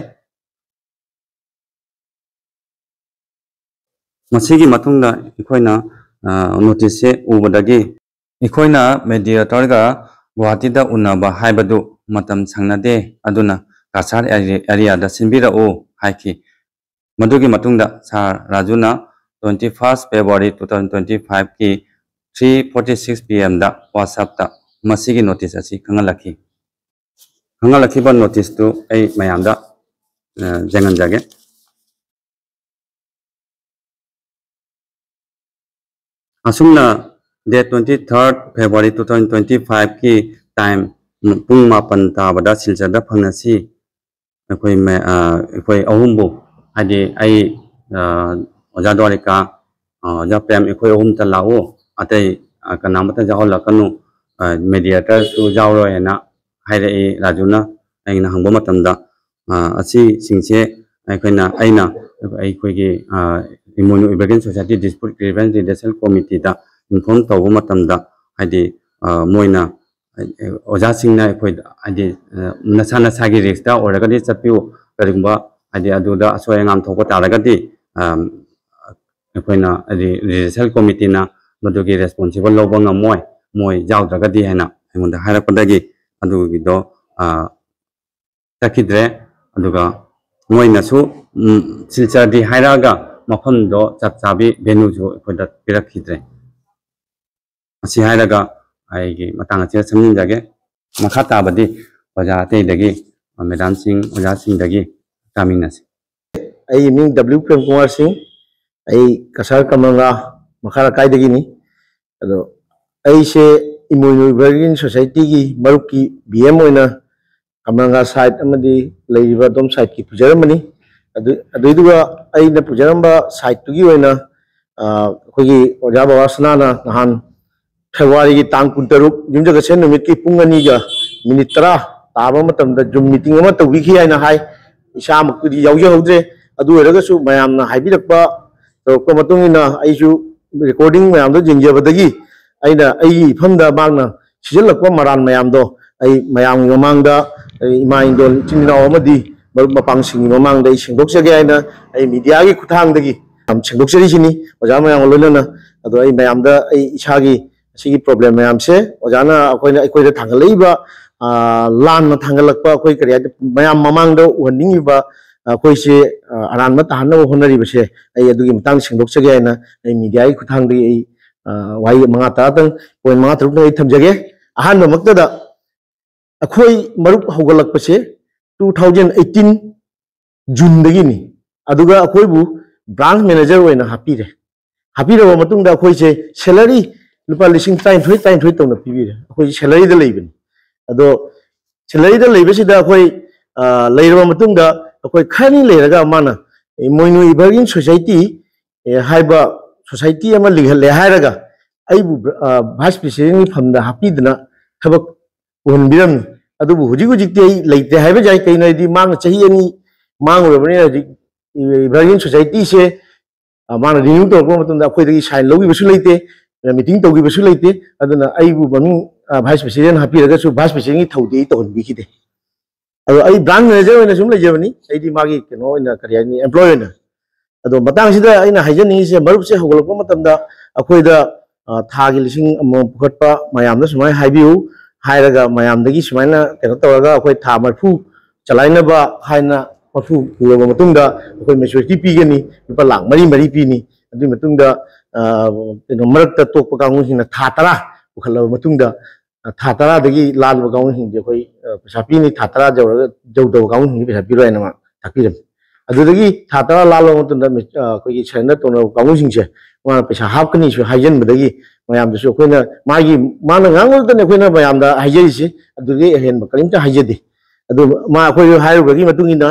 मसिगी मतुंगदा इखोइना नोटिस से उबदगी इखोइना मीडिएटर गा गुवाहाटीदा उनबा हाइबदु मतम संगनादे अदुना कासार एरियादा सिनबिराओ हाइकी मदुगी मतुंगदा सार राजूना 21 February 2025 की 3:46 PM दा WhatsApp ता मसिगी नोटिस असी खंगलखिबा नोटिस तु ए मयामदा जेंगन जागे असुमना डेट 23 February 2025 की टाइम पुंग मापन ताबदा सिलचरदा फंगनसी अखोई अहुमबु हादि आई ओजा द्वारिका ओजा प्रेम अखोई अहुम ता लाओ अतै कनामता जाहोलकनु मीडिएटर सु जावरो हेना हाइरई राजूना आइना हंगबो मतमदा असी सिंगसे अखोइना आइना अखोइगी Imoinu Evergreen society dispute grievance redressal committee दा इन्फॉर्म तौबो मतमदा हाइदि मोइना ओजा सिंगना अखोइ हाइदि नसा नसागी रिस्कदा ओरगदि चपिउ करिगुंबा हाइदि अदुदा असोय अंगाम थोको तारगदि अखोइना हाइदि रिड्रेसल कमिटी ना मदुगी रेस्पोंसिबल लौबा ngमोय मोय जावद्रगदि हैना अइंगोंदा हायरकपदगी अदुगिदो तकिद्रे अदुगा मोइनासु सिलचरदि हायरागा मफमदो चपचाबी वेन्यूजो अखोइदा पिरखिद्रे असी हायरागा आइगी मतंग असे समझिंजागे मखा ताबदि ओजा अतैदगी मैडम सिंह ओजा सिंहदगी तामिनसी आई मिंग W प्रेम कुमार सिंह आई कसार कमंगा मखारा कायदगिनी अदो आई से इम्यूनो एवरग्रीन सोसाइटी की मरुक की BM ओइना कमरंगा साइड दम साइड की पुजरमनी पुजरब साइड ओजा बाबासना नहान फेब्रुआरी की तांग कुंतरुक युमजगसे नुमित की पुंग अनीगा मिनिट 10 ताब जुम मीटिंग तौबीखी है हाई इसामक्तुदी याउजहौद्रे अदु ओइरगसु मयामना हाइबिरक्पा तौरक्पा मतुंगिना आइसु रिकॉर्डिंग मयामदो जिंगजबदगी अइना अइगी इफमदा मांगना सिजलक्पा मरान मयामदो अइ मयामगी ममांगदा इमा इंदोल चिनिनाव अमदी मपांगसिंगी ममांगदा इ सेंदोकजगे आइना अइ मीडिया की खुथांगदगी हम सेंदोकजरिसिनी ओजा मयाम लोइनना अदो अइ मयामदा अइ इसागी सिगी प्रॉब्लम मयामसे ओजाना अखोइदा थांगलैबा लान थांगलक्पा अखोइ करिया मयाम ममांगदा उहनिंगिबा अखोइसे अरान ताहन होनरीबसे अइ अदुगी मतंग सेंदोकजगे आइना अइ मीडिया की खुथांगदगी अइ वाई मंगा तातंग पॉइंट मंगा तरुक नै थमजगे अहान मक्तदा अखोइ मरुप हौगलक्पसे 2018 जून दगिनी अदुगा अखोइबु ब्रांच मैनेजर होइना हापीरे हापीरबा मतुंगदा अखोइसे सैलरी लुपा लिसिंग 33 तौना पीबीरे अखोइ सैलरी दा लेबिनी अदो सैलरी दा लेबसिदा अखोइ लेरबा मतुंगदा अखोइ खनी लेरगा माना मोइनु इबरगिन सोसाइटी हाइबा सोसाइटी अमा लिंहले हायरगा आइबु भाइस प्रेसिडेंट फमदा हापीदना थबक उहनबिरम अदुबु हुजिक हुजिकते लेते हाइबा जाय कैनैदि मांग चही अनि मांग रबनी हजि इबरगिन सोसाइटी से मांग रिन्यू तौरको मतुंदा अखोइदगी साइन लौगिबसु लेते मीटिंग तौगिबसु लेते अदुना आइबु ममिंग भाइस प्रेसिडेंट हापीरगसु भाइस प्रेसिडेंट की थौदे तौहनबिखिदे अदो आई ब्रांच मैनेजर होइना सुम लेजबनी आइदि मागी केनो होइना करियानि एम्प्लॉय होइना अदो मतंगसिदा अइना हाइजनिसे मरुपसे हौगलपा मतंदा अखोइदा थागी लिसिंग अमो पुखटपा मयामदा सुमाय हाइबिउ हाइरगा मयामदगी सुमायना केनो तौरगा अखोइ था मरफु चलाइनबा हाइना मरफु पुरबा मतुंदा अखोइ मेच्योरिटी पीगनी लुपा लाख मरी मरी पीनी अदु मतुंदा केनो मरकता तोकपा कांगुसिना था 10 पुखलबा मतुंदा था 10 दगी लालबा कांगुसिंजे अखोइ पैसा पीनी था 10 जौदबा कांगुसिंजे पैसा पिरोइना ताकिरम अदुदगी था 10 लालबा मतुंदा अखोइ सरेंडर तौना कांगुसिंजे मा पैसा हापकनी सु हाइजनबदगी मयामदसु अखोइना मागी माना गांगुलदने अखोइना मयामदा हाइजरिसि अदुदगी अहेनबा करिमता हाइजदे अदु मा अखोइ हाइरुबगी मतुंगिना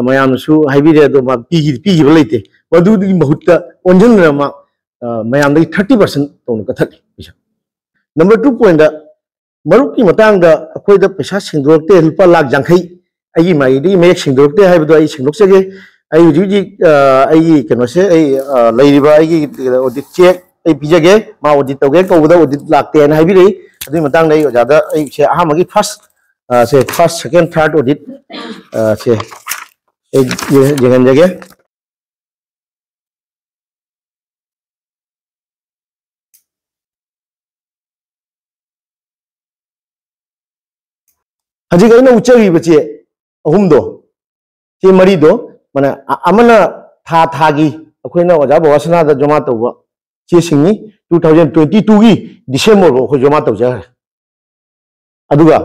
मयामसु हाइबिरे अदु मा पीगिबा लेते मदुदगी बहुत्ता ओंजनरा मा मयामदगी 30% तौना कथक पैसा नंबर 2 पॉइंट मरुप की मतंगदा अखोइदा पैसा सिंदोरते लुपा लाख जांखै अगी माइदी मेक सिंदोरते हाइबदो आई सिंदोकसगे आई हुजी आई केनोसे आई लेरिबा आई ऑडिट चेक आई पिजगे मा ऑडिट तौगे कौबदा ऑडिट लाक्ते न हाइबिरे अदुई मतंग नै ओजादा आई से अहामगी फर्स्ट सेकंड थर्ड ऑडिट से ए जेगन जगे हजी गई ना उच्चरी बचे अहुमदो चे मरीदो माने अमना था थागी अखोइना ओजा बाबासना दा जमा तौबा चे सिंगी 2022 की डिसेंबर रो अखोइ जमा तौजा अदुगा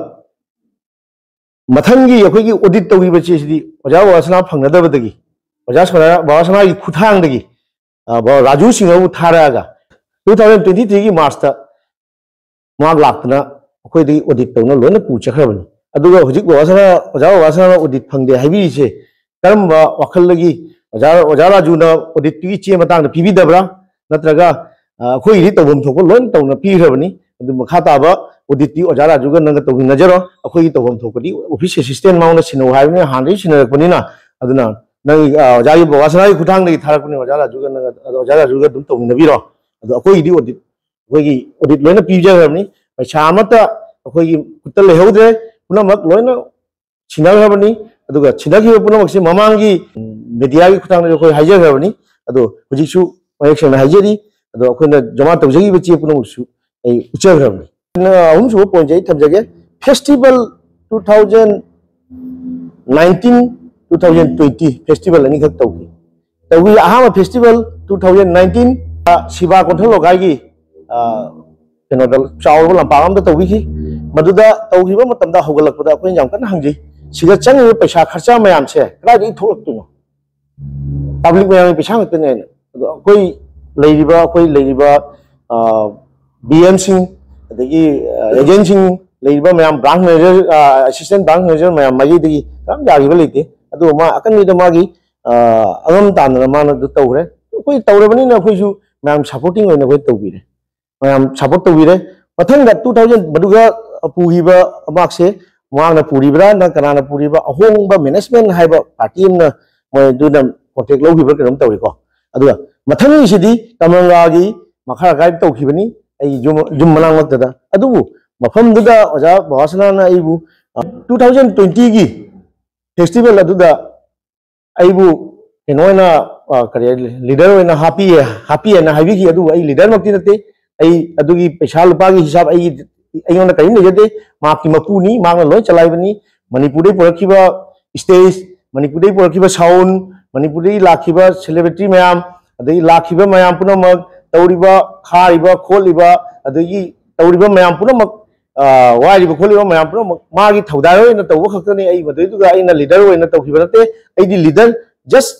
मथंगी अखोइगी ऑडिट तौगी बचे सिदी ओजा बाबासना फंगनदबदगी ओजा बाबासना की खुथांगदगी राजू सिंहबु थारागा 2023 की मार्च ता माग लाक्तना अखोइदी ऑडिट तौना लोना पुचखरबनी अदुगा हुजिक बाबासना ऑडिट फंगदे हाइबिसे करम वाखलगी ओजा राजूना ऑडिट की चे मतंग पीबीदबरा नत्रगा अखोइदी तौबम थोको लोन तौना पीरबनी अदु मखा ताबा ऑडिट की ओजा राजूगा नंग तौगी नजरो अखोइदी तौबम थोकदी ऑफिस असिस्टेंट माउना सिनो हाइबने हांदि सिनरकपनिना अदुना नंग ओजागी बाबासना की खुथांगदगी थारकपनि ओजा राजूगा दुम तौगी नबीरो अदु अखोइदी ऑडिट लोना पीजरबनी पैसा अमता अखोइगी कुत्ता लेहौद्रे पुनमक लोना छिनागरबनी अदुगा छिनागिबा पुनमकसे ममांगी मीडिया की खुथांग अखोइ हाइजरबनी अदो हुजिसु मयेक्सना हाइजरी अदो अखोइना जमा तौजगी बचे पुनमकसु ए उचरबनी अहुमसु पॉइंट जै थमजगे फेस्टिवल 2019-2020 फेस्टिवल अनि खक तौगी अहामा फेस्टिवल 2019 शिवा कोंथल लोगागी केनोदल चावल लंपाम दा तौगी मदुदा तौगिबा मतमदा हौगलकपदा अखोइ जाम कन हंगजी सिगा चंग पैसा खर्चा मयाम से कदाइ थोलक्तुनो पब्लिक मयाम पैसा ngतने अखोइ लेरिबा बीएम सिंह अदगी एजेंट सिंह लेबा ma'am branch manager assistant branch manager ma'am मई दगी काम जागिबा लेते अदु मा अकन द मागी अगम तान माना दु तौरे कोई तौरबनी ना कोई सु मैम सपोर्टिंग होइना कोई तौबिरे मैम सपोर्ट तौबिरे मथंग दा 2000 बदुगा पुहिबा मार्क्से मांगना पुरिबरा ना कनाना पुरिबा अहोंबा मैनेजमेंट हाइबा पार्टी ना मोय दुना कॉन्ट्रैक्ट लौहिबा कदम तौरिको अदुगा मथंग सिदी कमंगागी मखा गाइड तौखिबनी आई जुम मनांग मक्तदा अदुबु मफम दुदा ओजा बवासना ना आइबु 2020 की फेस्टिवल अदुदा आइबु केनोना करे लीडर होना हापी ना हाइबी की अदु आई लीडर मक्ति नते आई अदुगी पैसा लुपागी हिसाब आई अयोना कहीं नजदे माकी मपुनी मांगना लोय चलाइबनी मणिपुर पुरखिबा स्टेज मणिपुर पुरखिबा साउंड मणिपुर लाखिबा सेलिब्रिटी मैम अदगी लाखिबा मैम पुनमक तौरिबा खारिबा खोलिबा अदगी तौरिबा मैम पुनमक वारिबा खोलिबा मैम पुनमक मागी थौदार होइना तौबा खक्तनी आई मदुगा आइना लीडर होइना तौखिबा नते आइदी लीडर जस्ट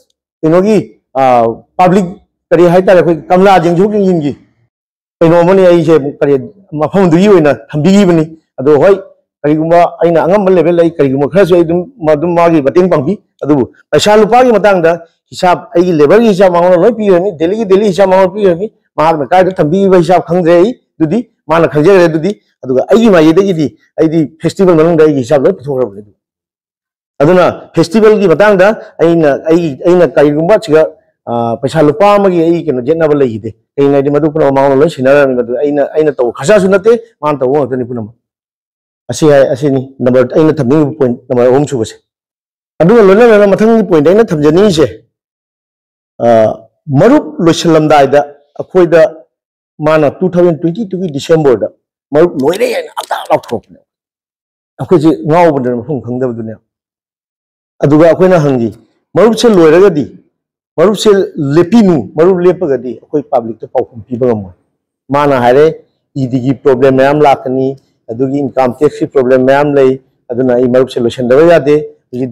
इनोगी पब्लिक करी हाइतारे कोई कमला जेंगजु किंगी कईनोमनी अइसे करी मफम दुई होइना थंबिगिबनी अदो होय करीगुमा अइना अंगम लेवल लई करीगुमा खरसु अइ दुम मागी बटिंग पंपी अदुबु पैसा लुपागी मतंगदा हिसाब अइ लेबर की हिसाब मांगना लोय पिरनी डेली हिसाब मांगना पिरनी मागना कायदा थंबिगिबा हिसाब खंगजे दुदी माना खंगजे दुदी अदुगा अइगी मायेदगिदी अइदी फेस्टिवल मनंगदा अइगी हिसाब लोय पिथोरबनी अदुना फेस्टिवल की मतंगदा अइना करीगुमा छिगा पैसा लुपा मगी अइ केनो जेनबा लइदे कइनाइदि मदु पुना मांगना लोय सिनारामी मदु अइना तो खसासु नते मान तो वतनी पुना असी है असीनी नंबर अइना थमनी पॉइंट नंबर 3 सुबसे अदुगा लोना मथंग पॉइंट अइना थमजनी से मरुप लोइसलमदाइदा अखोइदा माना 2022 की डिसेंबर दा मरुप लोइरे याना अता लाथोपने अखोइजे गावबदन मफुम खंगदबदुने अदुगा अखोइना हंगी मरुप से लोइरगदी मरुप से लेपिनु मरुप लेपगदी अखोइ पब्लिक तो पाउखम पिबगम माना हारे ईदी की प्रॉब्लम मैम लाकनी अदुगी इनकम टैक्स की प्रॉब्लम मैम लई अदुना ई मरुप से लोइसनदबा यादे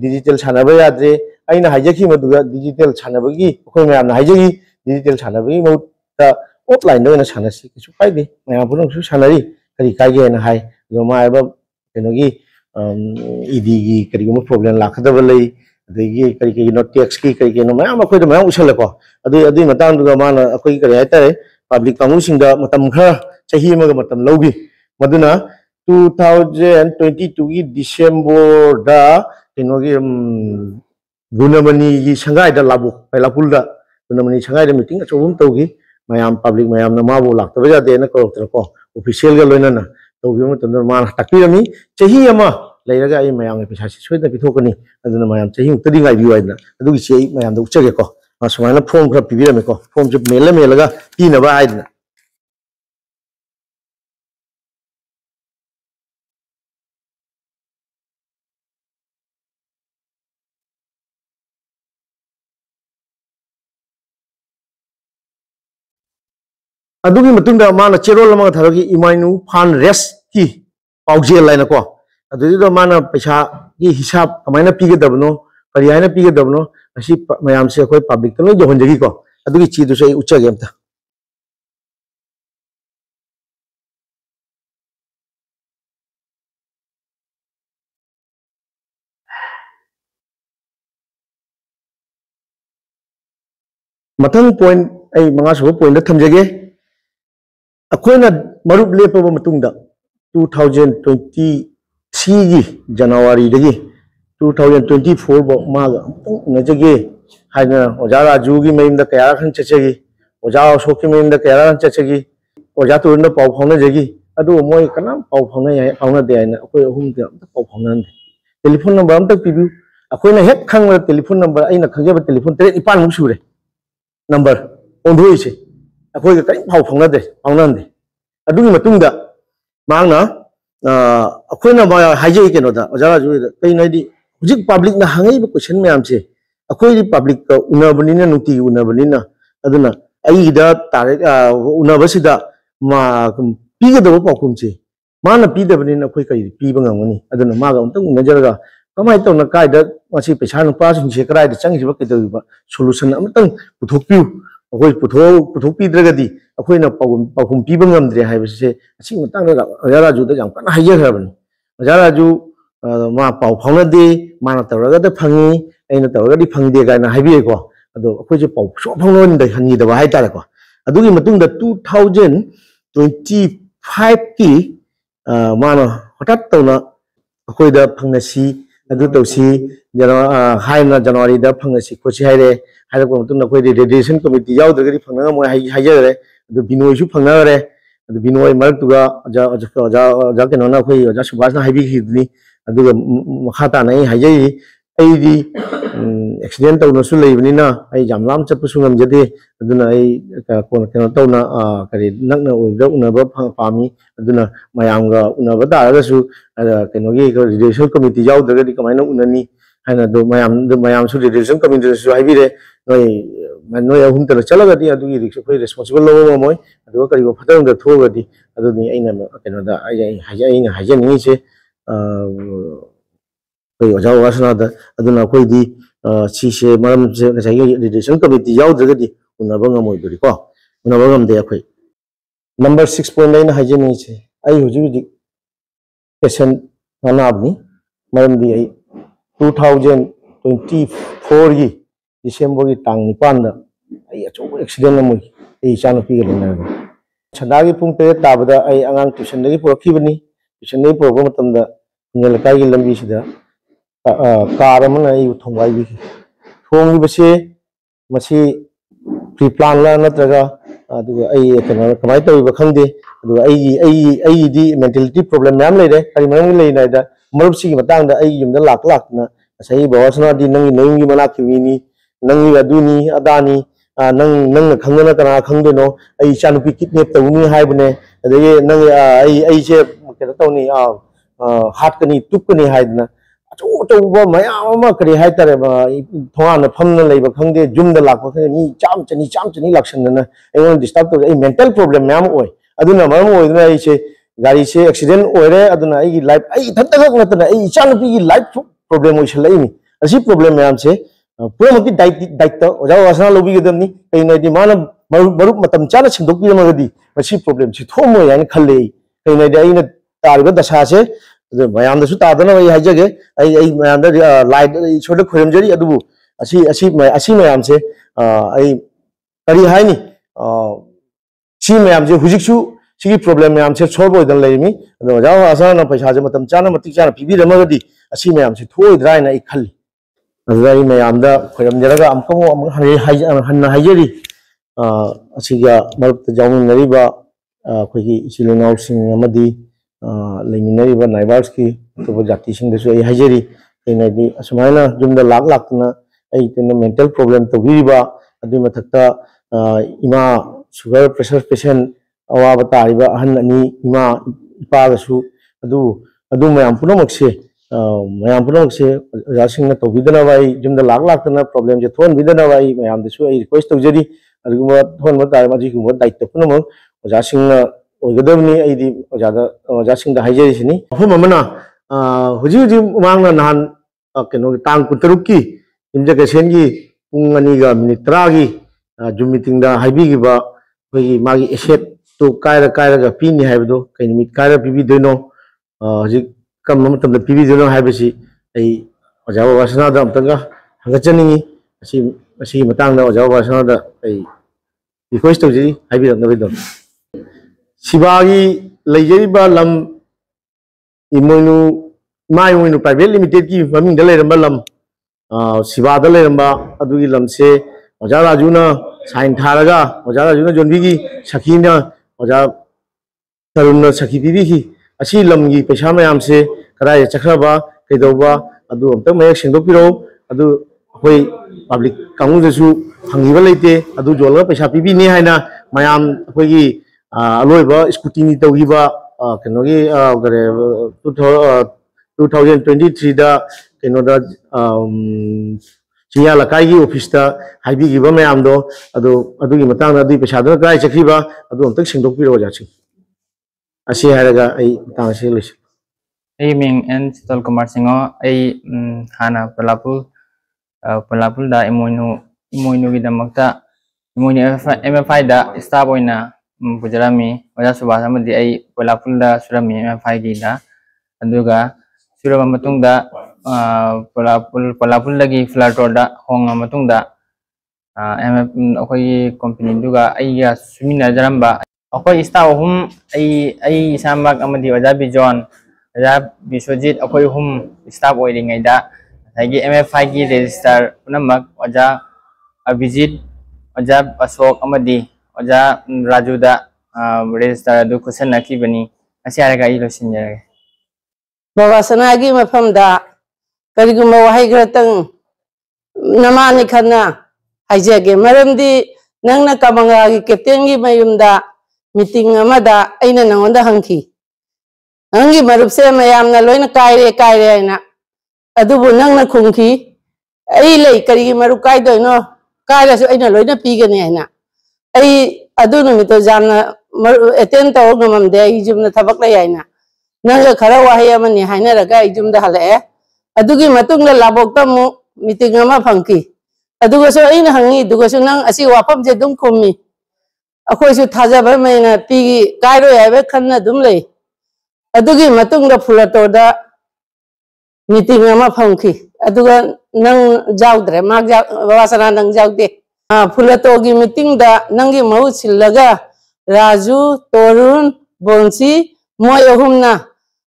डिजिटल सानबा यादरे अइना हाइजखी मदुगा डिजिटल सानबगी अखोइ मैम हाइजगी डिजिटल सानबगी मौता ऑफलाइन दोना सानसी किछु काइदे मैम पुनसु सानरी करी काइगे ना हाय जोमा एबा केनोगी ईदी की करीगुम प्रॉब्लम लाखदबा लई अदगी करी नो टैक्स की करी नो मैम अखोइ मैम उछलको अदुई मतंगदुगा माना अखोइ करी हाइतारे पब्लिक कामुसिंगदा मतम खरा चही मग मतम लौगी मदुना 2022 की डिसेंबर दा केनोगी गुनमनी की संगाई दा लाबु पैलापुल दा गुनमनी संगाई दा मीटिंग अचोबम तौगी मैम पब्लिक मैम ना माबो लाक्तबा जादे ना कोरतरको ऑफिशियल गा लोइना तौगी मतम मान ताकिरमी चही अमा लेरगा आई मैम पैसा सोइदा पिथोकनी अदुना मैम चही उक्तदी गाइबी वाइना अदुगी से मैम दा उचगेको सुमाइना फॉर्म खरा पिबिरमेको फॉर्म जो मेलगा पीनबा आइदना अदुगी मतुंगा माना चेरोल मा थारगी इमाइनु फान रेस की पाउजेल लाइनको अदुदी माना पैसा की हिसाब कमाइना पीगदबनो करियाना पीगदबनो असी मयाम से कोई पब्लिक तो जो हंजगी को अदुगी चीदु से उच्चगे अमता मथंग पॉइंट आई मंगा सब पॉइंट थमजगे अखोइना मरुप लेपबा मतुंगदा 2023 की जनवरी दगी 2024 बो मागा नजगे हाइना ओजा राजू की मयिंदा कया खन चचगी ओजा अशोक की मयिंदा कया खन चचगी ओजा तुरन पाउ फाउना जगी अदु मोय कना पाउ फाउना याय फाउना दे आइना अखोइ अहुम दे पाउ फाउना दे टेलीफोन नंबर हम तक पिबि अखोइना हेक खंग टेलीफोन नंबर अइना खंगेबा टेलीफोन 3 मुक सुरे नंबर ओंधोइसे अखोइ कई पाउ फाउना दे फाउना अदुगी मतुंगदा मांगना अखोइना मा हाइजे केनोदा ओजा राजू कई नइदी हुजिक पब्लिक ना हंगई क्वेश्चन मैम से अखोई पब्लिक का उनबनिना नुती उनबनिना अदुना अइदा तारे उनबसिदा मा पीगदब पाउकुम से माना पीदबनिना अखोई कई पीबा ngamani अदुना मागा उंतंग उनजरगा कमाय तौना कायदा मासी पैसा नुपा सिंसे करायदा चंगिबा केदबा सोल्यूशन अमतंग पुथोकपिउ अखोई पुथोकपीद्रगदी अखोइना पाउकुम पीबा ngamdre हाइबसे असि मतंग राजू दा जाम कना हाइजे खरबनी ओजा राजू मा पाउ फाउनदे माना तौरगद फंगी अइना तौरगदी फंगदे गायना हाइबिएको अदो अखोइजे पाउ सो फाउनोन दै हनीदबा हाइतारेको अदुगी मतुंगदा 2025 की माना हठात तौना अखोइदा फंगसी अदु तौसी हाइना जनवरी दा फंगसी खोसी हाइरे हाइरको मतुंगदा अखोइदि रेडिएशन कमिटी याउदगदी फंगना मोय हाइजरे अदु बिनोयसु फंगनारे अदु बिनोय मरक्तुगा जा केनोना अखोइ जा सुभाषना हाइबिखिदनी अदुगा मखाता नै हाइजई अइदी एक्सीडेंट तौनसु लेबनिना अइ जामलाम चप्पसु ngमजदे अदुना अइ कोन केनो तौना करि नक्ना ओइदा उनबा पामी अदुना मयांगा उनबा दारगसु केनोगी रेडिएशन कमिटी याउदगदी कमाइना उननी हाइना दो मयाम सु रेडिएशन कमिटी सु हाइबिरे नोय अहुम तल चलगदी अदुगी रिक्स कोइ रेस्पोंसिबल लो मोय अदुगा करिगो फतंग द थोगदी अदुनी अइना केनोदा अइना हाइजनी से कोई ओजा वासनादा अदुना कोइदी सीसे मरम से नसाई रेडिएशन कमिटी याउदगदी उनबा ngमोइदुरी को उनबा ngमदे अखोइ नंबर 6.9 हाइजनी से आई हुजुदी पेशेंट नानाबनी मरमदी आई 2024 की डिसेंबर की टांग निपान दा आई अचो एक्सीडेंट अमोइ आई चानुपी के लेना छनागी पुंग ते ताबदा आई अंगांग ट्यूशन दगी पुरखिबनी ट्यूशन दगी पुरबो मतमदा नेलकाई की लंबी सिदा कार अमना आई थोंगाई भी थोंगी बसे मसी प्री प्लान ला नत्रगा अदुगा आई केनो कमाई तौबा खंगदे अदुगा आई दी मेंटलिटी प्रॉब्लम मैम लेरे करि मरम लेनाइदा मरुपसी की मतंग दा आई युमदा लाक लाकना सही बवासना दी नंगी नोंगी मना किविनी नंगी अदुनी अदानी नंग खंगना कना खंगदेनो आई चानुपी किडनैप तौनी हाइबने अदगे नंग आई से केनो तौनी हाथ कनी तुकनी हाइदना अचौबा मयाम करी हाइतारे थोंगान फमना लेबा खंगदे जुमदा लाकबा खंगदे मी चाम चनी लाक्सनना एगोन डिस्टर्ब तो आई मेंटल प्रॉब्लम मैम ओय अदुना मरम ओयदना आई से गाड़ी से एक्सीडेंट ओरे अदुना आई लाइफ आई थत्तगक नतना आई चानुपी की लाइफ प्रॉब्लम ओइसलैनी असी प्रॉब्लम मैम से पुरमकी दायित्व ओजा वासना लोबिगदमनी कइनाइदि माना मरुप मतम चाना सिंदोकबिरमगदी मसी प्रॉब्लम से थोमो यानी खल्ले कइनाइदि आइना तारबा दशा से मयामदसु तादना वही हाइजगे आई मयामदा लाइट इशोर खुरमजरी अदुबु असी मयाम से आई करी हाइनी सी मयाम से हुजिकसु सिगी प्रॉब्लम मयाम से सॉल्व होइदन लेमी अदो ओजा वासना पैसा जे मतम चाना मतिक चाना पिबिरमगदी असी मयाम से थोइद्रायना आई खल्ली अदुदाई मयामदा खुरमजरगा अमकमो हन्ना हाइजरी असिगा मरुप जाउमिनरिबा अखोइगी इचिलोनाउ सिंग अमदी लेमिनरिबा नाइबार्स की तो जाति सिंगदसु आई हाइजरी कइनाइदि असुमाइना जुमदा लाक लाकना आई तेन मेंटल प्रॉब्लम तो बिरिबा अदु मथक्ता इमा शुगर प्रेशर पेशेंट अवाबा तारिबा अहन अनि इमा इपागसु अदु मयाम पुनमक्से ओजासिंगना तौबिदना बाई जुमदा लाक लाकना प्रॉब्लम जे थोन बिदना बाई मयामदसु आई रिक्वेस्ट तौजरी अदुगुमा थोन तार माजिगुमा दायित्व पुनमक ओजासिंगना ओगदबनी आइदी ओजासिंगदा हाइजरिसिनी मफम अमना हुजी मांगना नहान केनो तांग कुतरुक की इमजकेशन की पुंग अनिगा मिनिट 30 की जुम मीटिंग दा हाइबिगिबा होगी मागी एसेट तो कायरगा पीनी हाइबदो कई निमिट कायरा पीबीदोनो हुजी कम मतमदा पीबीदोनो हाइबसी आई ओजावा वासनादा अमतंगा हंगचनिंगी असी मतंगदा ओजावा वासनादा आई रिक्वेस्ट तौजरी हाइबिरनबैदो सिबागी लेजरिबा लम इमोइनु माइमोइनु प्राइवेट लिमिटेड की ममिंग लेरंबा लम सिबादा लेरंबा अदुगी लमसे ओजा राजुना साइन थारगा ओजा राजुना जोनबीगी सखीना ओजा तरुणना सखी पीबीगी असी लमगी पैसा मयाम से कदाय चखरबा कइदौबा अदु अमतक मयक सेंदोपिरो अदु होय पब्लिक कांगुदसु हंगिबा लेते अदु जोलगा पैसा पीबीनी हाइना मयाम होयगी अलोइबा स्कूटिनी तौगिबा केनोगी गरे 2023 दा केनोदा चिया लकाई ऑफिस दा हाइबिगिबा मयामदो अदुगी मतंग अदुई पैसादो काय चखिबा अदु अमतक सेंदोपिरो जाछि असी हारगा आई तांग से लइस आई मिंग एन सितल कुमार सिंह आई हाना पलापुल दा इमोइनु की दमकता इमोइनु एमएफआई दा स्टाफ ओइना पुजरामी ओजा सुभाष अमदी आई पलापुल दा सुरामी एमएफआई की दा अदुगा सुरबा मतुंगदा पोलापुल लगी फ्लाटोरदा होंगा मतुंगदा अखोई कंपनी दुगा आइगा सुमिना जरम्बा अखोई स्टाफ हम आई सामक अमदी ओजा बिजोन ओजा बिश्वजीत अखोई हम स्टाफ ओइरिङैदा थाइगी MFI की रजिस्टर पुनमक ओजा अभिजीत ओजा अशोक अमदी ओजा राजुदा रजिस्टर अदु खुसनखिबनी असी आरगा इ लोसिनजरे बाबा सनागी मफमदा करिगुम वहाई ग्रतंग नमानि खन्ना हाइजेगे मरमदी नंगना कमंगागी कैप्टन की मयुमदा मीटिंग अमदा अइना नंगोंदा हंखी नंगी मरुप से मयामना लोइना कायरे कायरे आइना अदुबु नंगना खुंखी अई लई करिगी मरुप कायदोइनो कायरासु अइना लोइना पीगने आइना अई अदु नुमितो जामना अटेंड तौ गममदे अई जुमना थबक लई आइना नंगा खरा वाही अमनी हाइनरगा अई जुमदा हलए अदुगी मतुंगला लाबोक्तमु मीटिंग अमा फंकी अदुगसो अइना हंगी दुगसो नंग असी वाफम जे दुम खुमी अखोइसु थाजाबा मैना पीगी कायरो याबे खन्ना दुम लई अदुगी मतुंगदा फुलटोदा मीटिंग अमा फंकी अदुगा नंग जाउद्रे माग जा वासना नंग जाउदे फुलटोगी मीटिंग दा नंगी महु सिल्लगा राजू तोरुण बोंसी मोय अहुमना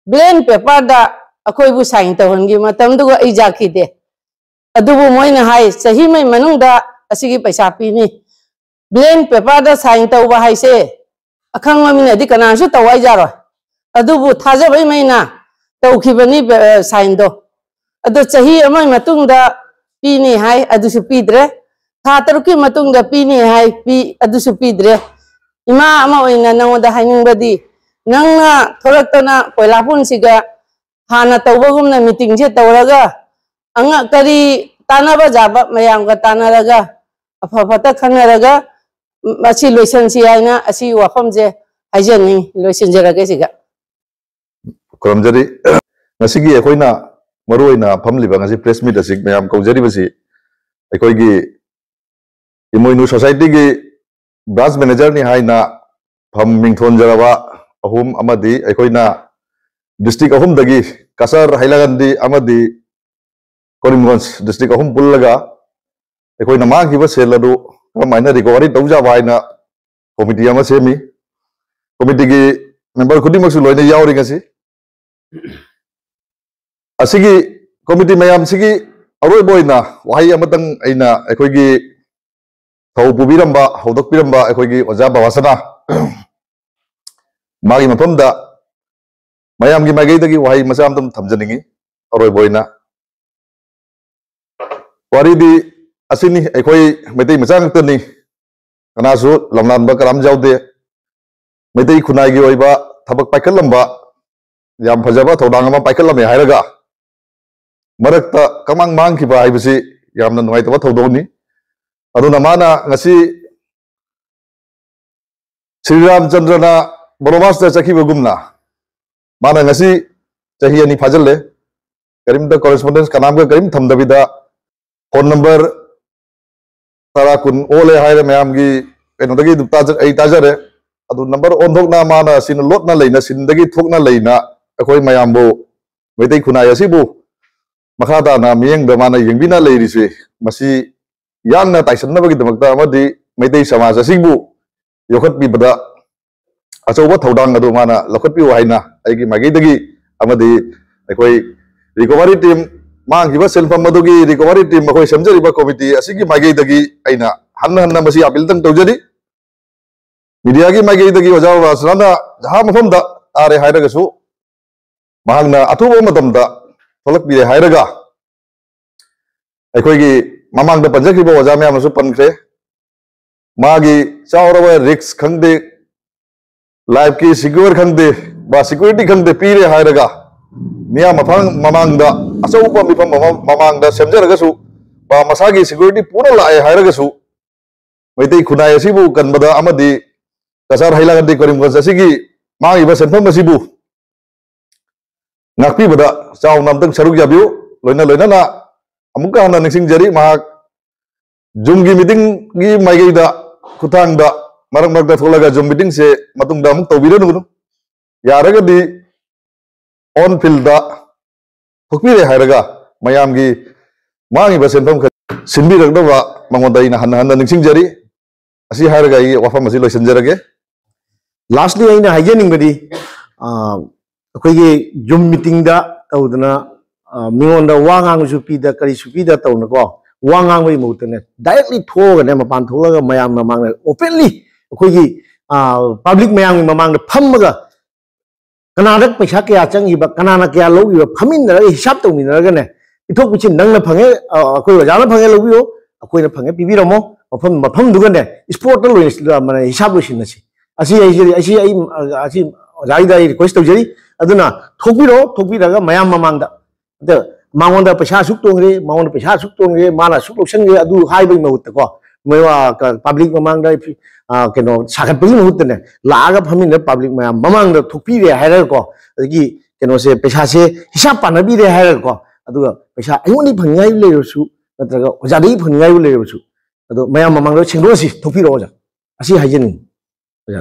ब्लेन पेपर दा अखोइबु साइन तौहनगी मतमदुगा अई जाखिदे अदुबु मोयना हाय सही मै मनुंगदा असिगी पैसा पीनी ब्लेन पेपर दा साइन तौबा हाइसे अखंग ममिनदि कनासु तवाई जारो अदुबु थाजबै मैना तौखिबनी साइन दो अदु सही अमै मतुंगदा पीनी हाय अदुसु पीद्रे था तरुकी मतुंगदा पीनी हाय पी अदुसु पीद्रे इमा अमा ओइना नंगोदा हाइनिंगबदी नंगना थोरक्तना कोइलापुनसिगा हाना तौबगुमना मीटिंग से तौरगा अंगा करी तानाबा जाबा मयांगा तानारगा अफफता खनरगा असी लोइसनसी आइना असी वाफम जे हाइजनी लोइसनजरगे सिगा करमजरी ngasiगी अखोइना मरुइना फमलिबा ngasi प्रेस मीट असि मयाम कौजरिबसी अखोइगी इमोइनु सोसाइटी की ब्रांच मैनेजर नि हाइना फम मिंथोन जराबा अहुम अमदी अखोइना डिस्ट्रिक्ट अहुम दगी कसर हाइलागंदी अमदी कोरिमगंज डिस्ट्रिक्ट अहुम पुल्लगा अखोइना मांगिबा सेलदु कमाइना रिकवरी तौजा बाइना कमिटी अमा सेमी कमिटी की मेंबर खुदिमकसु लोइना यावरि ngasi असिगी कमिटी मयाम सिगी अरोय बोइना वाही अमतंग अइना अखोइगी थौ पुबिरंबा हौदकपिरंबा अखोइगी ओजा बावासना मागी मफमदा मयाम की मागैदगी वाही मसाम तुम थमजनिंगी अरोय बोइना वारीदी असिनी अखोइ मैतै मचांगतनी कनासु लमनानबा कराम जाउदे मैतै खुनाइगी ओइबा थबक पाइखलंबा याम फजबा थौदांग अमा पाइखलमे हायरगा मरक्ता कमांग मांगखिबा हाइबसी यामना नुवाइतबा थौदोनी अदुना माना ngasi श्री रामचंद्रना बोरोमास्टर चखिबगुमना माना ngasi चाही अनि फाजले करीमदा कॉरेस्पोंडेंस कनामगा करीम थमदबिदा फोन नंबर तरा कुन ओले हायरे मयामगी एनोदगी दुप्ता आई ताजरे अदु नंबर ओनथोकना माना सिन लोटना लेना सिनदगी थोकना लेना अखोय मयामबो मैतै खुनाय असिबु मखादा ना मियंग दमाना यंगबिना लेरिसे मसी यांगना ताइसनबगी दमकता अमदी मैतै समाज असिबु योखतपिबदा अचौबा थौदांग अदु माना लखतपि वाइना आइगी मागैदगी अमदी अखोय रिकवरी टीम मांगिबा सेल्फम मदुगी रिकवरी टीम अखोय समजरिबा कमिटी असिगी मागैदगी आइना हन्न हन्न मसी अपील तंग तौजरी मीडिया की मागैदगी ओजा वासना जहां मफमदा आरे हायरगसु महांगना अथुबा मतमदा थोलकपिरे हायरगा अखोयगी ममांगदा पंजखिबा ओजा मयामसु पनख्रे मागी चावरबा रिक्स खंगदे लाइफ की सिक्योर खंगदे बा सिक्योरिटी खंगदे पीरे हायरगा मिया ममांगदा अचौबा मिफम ममांगदा सेमजरगसु बा मसागी सिक्योरिटी पूरा लाए हायरगसु मैतै खुनाय असिबु कनबदा अमदी कसर हाइलागंदी करीमगंज असिगी मांगिबा सेनफम असिबु नाकपीबदा चाव नामतंग सरुक याबियो लोइना लोइना अमुका हना निसिंगजरी महाक जुमगी मीटिंग की माइगैदा खुथांगदा मरक मरक थोलगा जुम मीटिंग से मतुंगदा अमुक तौबिरनुगु यारगदी ऑन फील्ड थोपीरे हायरगा मयाम की मांगी सेंफम सिंबीरगदबा मंगोदा इन हन हन निंगसिंगजरी असी हायरगा ई वाफम असी लोइसंजरगे लास्टली अइना हाइजेनिंगबदी अखोइगे जुम मीटिंग दा तौदना मियोंदा वांगांग सुपीदा करी सुपीदा तौनको वांगांग बै मुतने डायरेक्टली थोगने मपान थोलगा मयाम ममांग ओपनली अखोइगी पब्लिक मयाम ममांग फमगा कनादक पैसा क्या चंगीबा कनाना क्या लौगिबा फमिनरगा हिसाब तौमिनरगाने इथोक पिचिन नंगना फंगे अखोइ वजाना फंगे लौबियो अखोइना फंगे पिबिरमो मफम मफम दुगने स्पोर्ट लो माने हिसाब लोसिनसी असी जाइदा रिक्वेस्ट तौजरी अदुना थोकबिरो थोकबिरगा मयाम ममांगदा द मांगोंदा पैसा सुक तोंगरे मांगोंदा पैसा सुक तोंगरे माना सुक लोक्सनगे अदु हाइबै महुतको मेवा पब्लिक ममांगदा केनो साखतपगी महुतने लागा फमिन पब्लिक मयाम ममांगदा थोकबिरे हायरको अदगी केनो से पैसा से हिसाब पानबिरे हायरको अदुगा पैसा अयोनी फंगाइ लेरसु नत्रगा ओजादि फंगाइ लेरसु अदु मयाम ममांगदा सेंदोसी थोकबिरो ओजा असी हाइजेनिंग ओजा